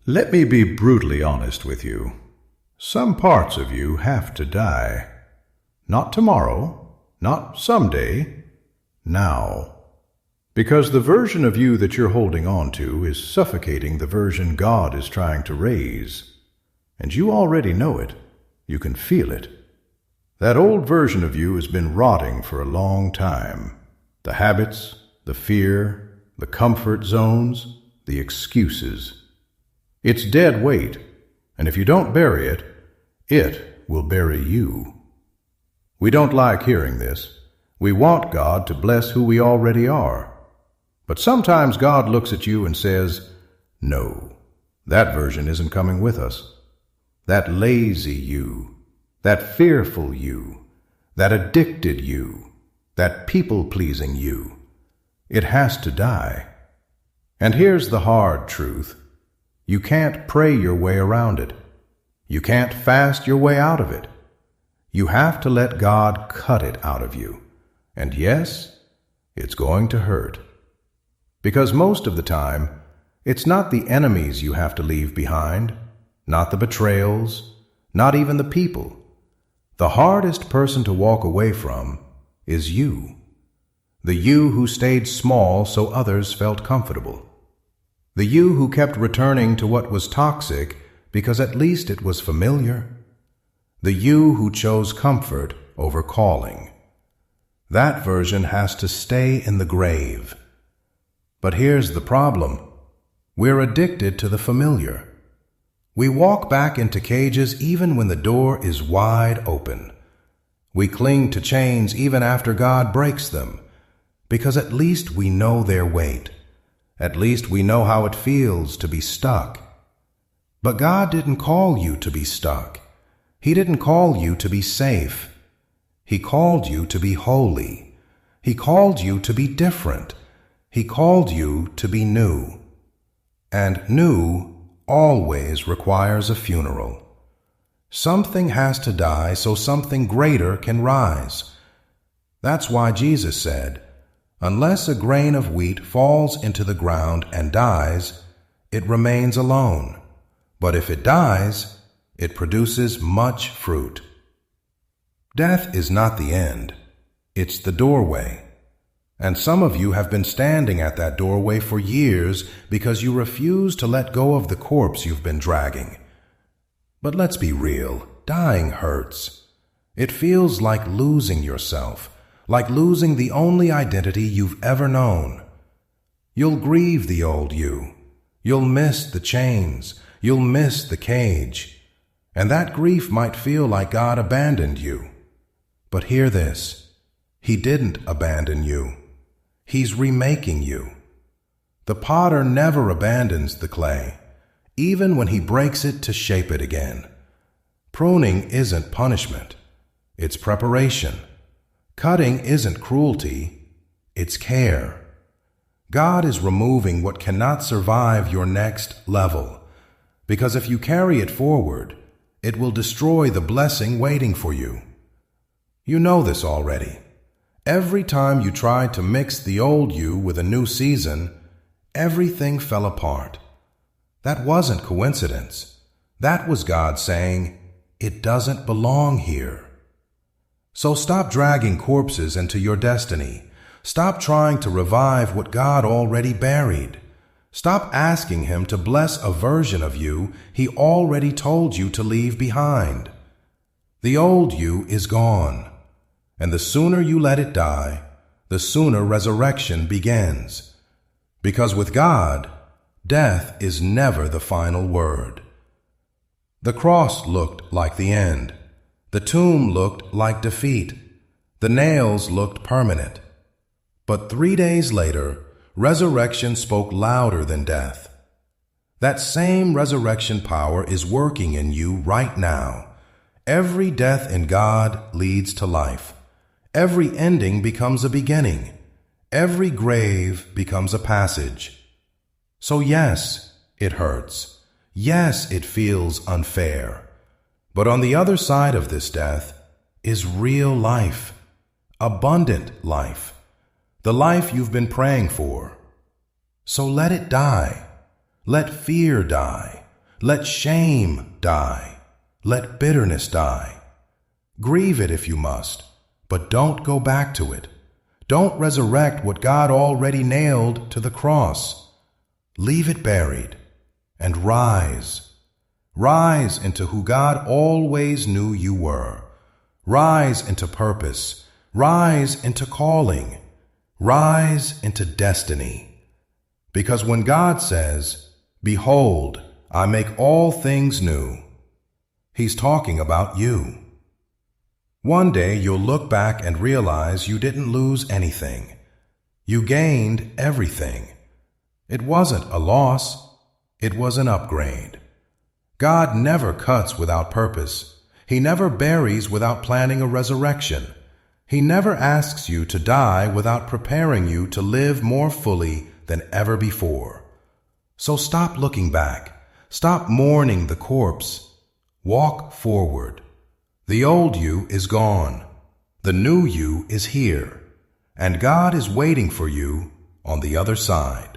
Let me be brutally honest with you. Some parts of you have to die. Not tomorrow, not someday, now. Because the version of you that you're holding on to is suffocating the version God is trying to raise. And you already know it. You can feel it. That old version of you has been rotting for a long time. The habits, the fear, the comfort zones, the excuses. It's dead weight, and if you don't bury it, it will bury you. We don't like hearing this. We want God to bless who we already are. But sometimes God looks at you and says, no, that version isn't coming with us. That lazy you, that fearful you, that addicted you, that people-pleasing you, it has to die. And here's the hard truth. You can't pray your way around it. You can't fast your way out of it. You have to let God cut it out of you. And yes, it's going to hurt. Because most of the time, it's not the enemies you have to leave behind, not the betrayals, not even the people. The hardest person to walk away from is you. The you who stayed small so others felt comfortable. The you who kept returning to what was toxic because at least it was familiar. The you who chose comfort over calling. That version has to stay in the grave. But here's the problem. We're addicted to the familiar. We walk back into cages even when the door is wide open. We cling to chains even after God breaks them, because at least we know their weight. At least we know how it feels to be stuck. But God didn't call you to be stuck. He didn't call you to be safe. He called you to be holy. He called you to be different. He called you to be new. And new always requires a funeral. Something has to die so something greater can rise. That's why Jesus said, unless a grain of wheat falls into the ground and dies, it remains alone. But if it dies, it produces much fruit. Death is not the end. It's the doorway. And some of you have been standing at that doorway for years because you refuse to let go of the corpse you've been dragging. But let's be real, dying hurts. It feels like losing yourself, like losing the only identity you've ever known. You'll grieve the old you. You'll miss the chains. You'll miss the cage. And that grief might feel like God abandoned you. But hear this. He didn't abandon you. He's remaking you. The potter never abandons the clay, even when he breaks it to shape it again. Pruning isn't punishment. It's preparation. Cutting isn't cruelty. It's care. God is removing what cannot survive your next level, because if you carry it forward, it will destroy the blessing waiting for you. You know this already. Every time you tried to mix the old you with a new season, everything fell apart. That wasn't coincidence. That was God saying, it doesn't belong here. So stop dragging corpses into your destiny. Stop trying to revive what God already buried. Stop asking Him to bless a version of you He already told you to leave behind. The old you is gone. And the sooner you let it die, the sooner resurrection begins. Because with God, death is never the final word. The cross looked like the end. The tomb looked like defeat. The nails looked permanent. But 3 days later, resurrection spoke louder than death. That same resurrection power is working in you right now. Every death in God leads to life. Every ending becomes a beginning. Every grave becomes a passage. So yes, it hurts. Yes, it feels unfair. But on the other side of this death is real life, abundant life, the life you've been praying for. So let it die. Let fear die. Let shame die. Let bitterness die. Grieve it if you must, but don't go back to it. Don't resurrect what God already nailed to the cross. Leave it buried and rise. Rise into who God always knew you were. Rise into purpose. Rise into calling. Rise into destiny. Because when God says, "Behold, I make all things new," He's talking about you. One day you'll look back and realize you didn't lose anything. You gained everything. It wasn't a loss. It was an upgrade. God never cuts without purpose. He never buries without planning a resurrection. He never asks you to die without preparing you to live more fully than ever before. So stop looking back. Stop mourning the corpse. Walk forward. The old you is gone. The new you is here. And God is waiting for you on the other side.